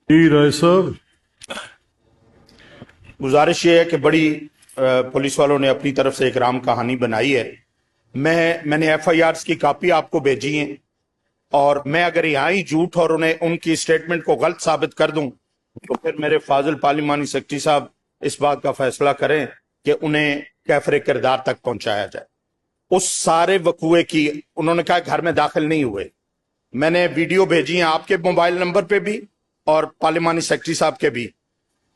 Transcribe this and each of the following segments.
جی رائے صاحب، گزارش یہ ہے کہ بڑی پولیس والوں نے اپنی طرف سے ایک رام کہانی بنائی ہے. میں نے ایف آئی آرز کی کاپی آپ کو بھیجی ہیں، اور میں اگر یہاں ہی جھوٹ اور ان کی سٹیٹمنٹ کو غلط ثابت کر دوں تو پھر میرے فاضل پارلیمانی سیکرٹری صاحب اس بات کا فیصلہ کریں کہ انہیں کیفر کردار تک پہنچایا جائے. اس سارے وقوعے کی انہوں نے کہا گھر میں داخل نہیں ہوئے. میں نے ویڈیو بھیجی ہیں آپ کے موبائل نمبر پہ بھی اور پارلیمانی سیکرٹری صاحب کے بھی،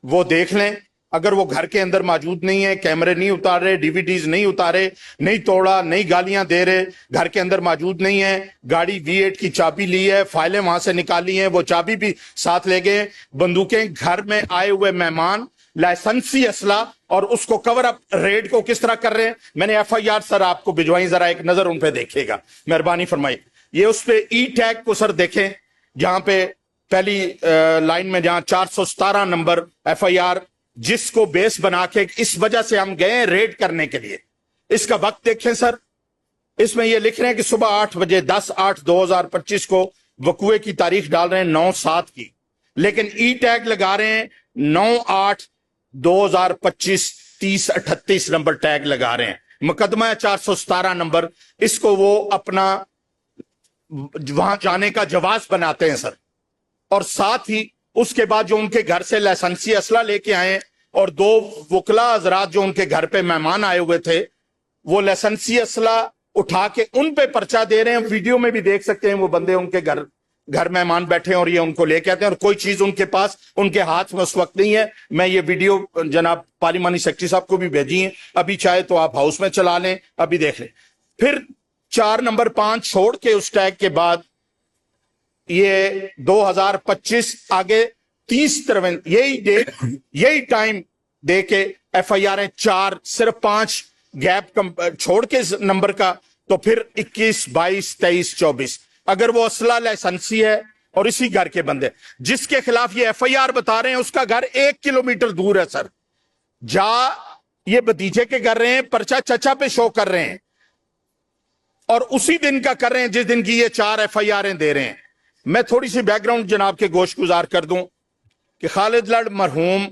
وہ دیکھ لیں. اگر وہ گھر کے اندر موجود نہیں ہے، کیمرے نہیں اتار رہے، ڈی وی ڈیز نہیں اتارے، نہیں توڑا، نہیں گالیاں دے رہے، گھر کے اندر موجود نہیں ہے، گاڑی V8 کی چابی لی ہے، فائلیں وہاں سے نکالی ہیں، وہ چابی بھی ساتھ لے گئے، بندوقیں، گھر میں آئے ہوئے مہمان لائسنسی اسلحہ، اور اس کو کور اپ ریڈ کو کس طرح کر رہے ہیں. میں نے ایف آئی آر سر آپ کو بھجوائی، ذرا ایک نظر ان پہ دیکھیے گا، مہربانی فرمائی. یہ اس پہ ای ٹیگ کو سر دیکھیں، جہاں پہ پہلی لائن میں جہاں 417 نمبر ایف آئی آر، جس کو بیس بنا کے اس وجہ سے ہم گئے ہیں ریڈ کرنے کے لیے. اس کا وقت دیکھیں سر، اس میں یہ لکھ رہے ہیں کہ صبح 8 بجے 10/8/2025 کو وقوعے کی تاریخ ڈال رہے ہیں 9/7 کی، لیکن ای ٹیگ لگا رہے ہیں 9/8/2025 3038 نمبر ٹیگ لگا رہے ہیں. مقدمہ ہے 417 نمبر. اس کو وہ اپنا وہاں جانے کا جواز بناتے ہیں سر. اور ساتھ ہی اس کے بعد جو ان کے گھر سے لائسنسی اسلحہ لے کے آئے اور 2 وکلا حضرات جو ان کے گھر پہ مہمان آئے ہوئے تھے، وہ لائسنسی اسلحہ اٹھا کے ان پہ پرچہ دے رہے ہیں. ویڈیو میں بھی دیکھ سکتے ہیں، وہ بندے ان کے گھر مہمان بیٹھے ہیں اور یہ ان کو لے کے آتے ہیں، اور کوئی چیز ان کے پاس ان کے ہاتھ میں اس وقت نہیں ہے. میں یہ ویڈیو جناب پارلیمانی سیکرٹری صاحب کو بھی بھیجی ہیں، ابھی چاہے تو آپ ہاؤس میں چلا لیں، ابھی دیکھ لیں. پھر 4 نمبر 5 چھوڑ کے اس ٹیگ کے بعد یہ 2025 آگے 30/53 یہی ڈیٹ یہی ٹائم دے کے ایف آئی آر 4 صرف 5 گیپ چھوڑ کے نمبر کا، تو پھر 21 22 23 24 اگر وہ اسلحہ لائسنسی ہے اور اسی گھر کے بندے جس کے خلاف یہ ایف آئی آر بتا رہے ہیں اس کا گھر 1 کلومیٹر دور ہے سر. یہ بھتیجے کے کر رہے ہیں، پرچہ چچا پہ شو کر رہے ہیں، اور اسی دن کا کر رہے ہیں جس دن کی یہ 4 ایف آئی آریں دے رہے ہیں. میں تھوڑی سی بیک گراؤنڈ جناب کے گوش گزار کر دوں کہ خالد لڑ مرحوم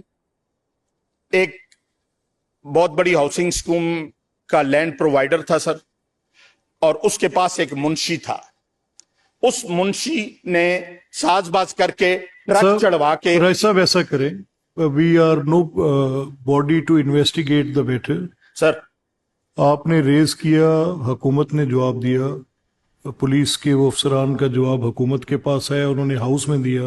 ایک بہت بڑی ہاؤسنگ سکیم کا لینڈ پرووائیڈر تھا سر، اور اس کے پاس ایک منشی تھا. اس منشی نے ساز باز کر کے ٹرک چڑھوا کے. رائے صاحب ایسا کریں، we are no body to investigate the matter. Sir آپ نے ریز کیا، حکومت نے جواب دیا، پولیس کے وہ افسران کا جواب حکومت کے پاس آیا، انہوں نے ہاؤس میں دیا.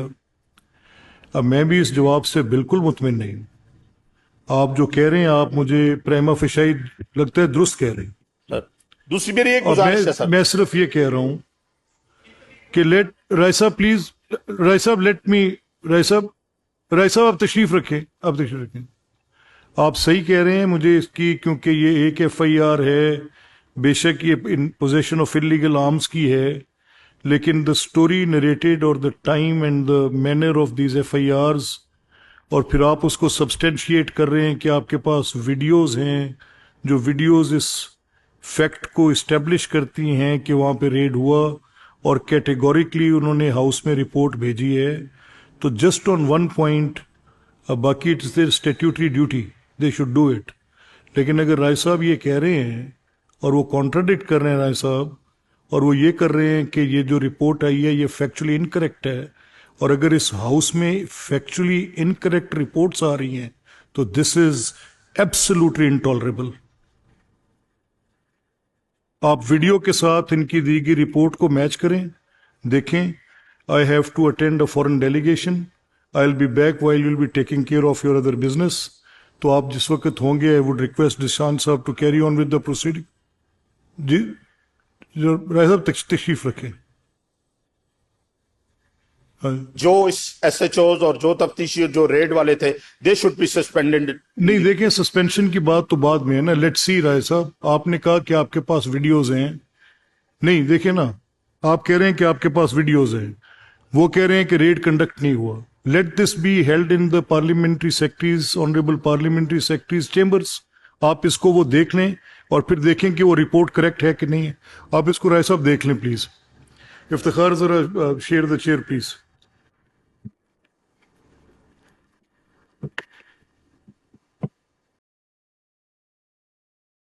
اب میں بھی اس جواب سے بالکل مطمئن نہیں. آپ جو کہہ رہے ہیں، آپ مجھے پریما فیشائی لگتا ہے درست کہہ رہے ہیں. دوسری میری ایک گزارش ہے سر، میں صرف یہ کہہ رہا ہوں کہ رائے صاحب پلیز، رائے صاحب آپ تشریف رکھیں. آپ صحیح کہہ رہے ہیں مجھے اس کی، کیونکہ یہ ایک ایف آئی آر ہے، بے شک یہ پوزیشن آف انلیگل آرمز کی ہے، لیکن دا اسٹوری نریٹڈ اور the time and the manner of these F I Rs, اور پھر آپ اس کو سبسٹینشیٹ کر رہے ہیں کہ آپ کے پاس ویڈیوز ہیں، جو ویڈیوز اس فیکٹ کو اسٹیبلش کرتی ہیں کہ وہاں پہ ریڈ ہوا، اور کیٹیگوریکلی انہوں نے ہاؤس میں رپورٹ بھیجی ہے. تو جسٹ آن ون پوائنٹ، باقی it's their statutory duty, they should do it. لیکن اگر رائے صاحب یہ کہہ رہے ہیں اور وہ کانٹراڈکٹ کر رہے ہیں رائے صاحب، اور وہ یہ کر رہے ہیں کہ یہ جو رپورٹ آئی ہے یہ فیکچولی انکریکٹ ہے، اور اگر اس ہاؤس میں فیکچولی انکریکٹ رپورٹس آ رہی ہیں تو دس از ایبسولوٹلی انٹالریبل. آپ ویڈیو کے ساتھ ان کی دی گئی رپورٹ کو میچ کریں، دیکھیں. I have to attend a foreign delegation, I will be back while you will be taking care of your other business. تو آپ جس وقت ہوں گے، آئی وڈ ریکویسٹ دشان صاحب to carry on with the proceeding. جی رائے صاحب تشریف رکھیں. جو اس ایس ایچ اوز اور جو تفتیشی جو ریڈ والے تھے، دے شوڈ بی سسپینڈڈ. نہیں دیکھیں، سسپینشن کی بات تو بعد میں ہے نا. لیٹ سی رائے صاحب، آپ نے کہا کہ آپ کے پاس ویڈیوز ہیں. نہیں دیکھیں نا، آپ کہہ رہے ہیں کہ آپ کے پاس ویڈیوز ہیں، وہ کہہ رہے ہیں کہ ریڈ کنڈکٹ نہیں ہوا. Let this be held in the parliamentary secretaries, honourable parliamentary secretaries chambers. آپ اس کو وہ دیکھ لیں اور پھر دیکھیں کہ وہ رپورٹ کریکٹ ہے کہ نہیں ہے. آپ اس کو رائے صاحب دیکھ لیں پلیز. افتخار ذرا شیئر دا چیئر پلیز.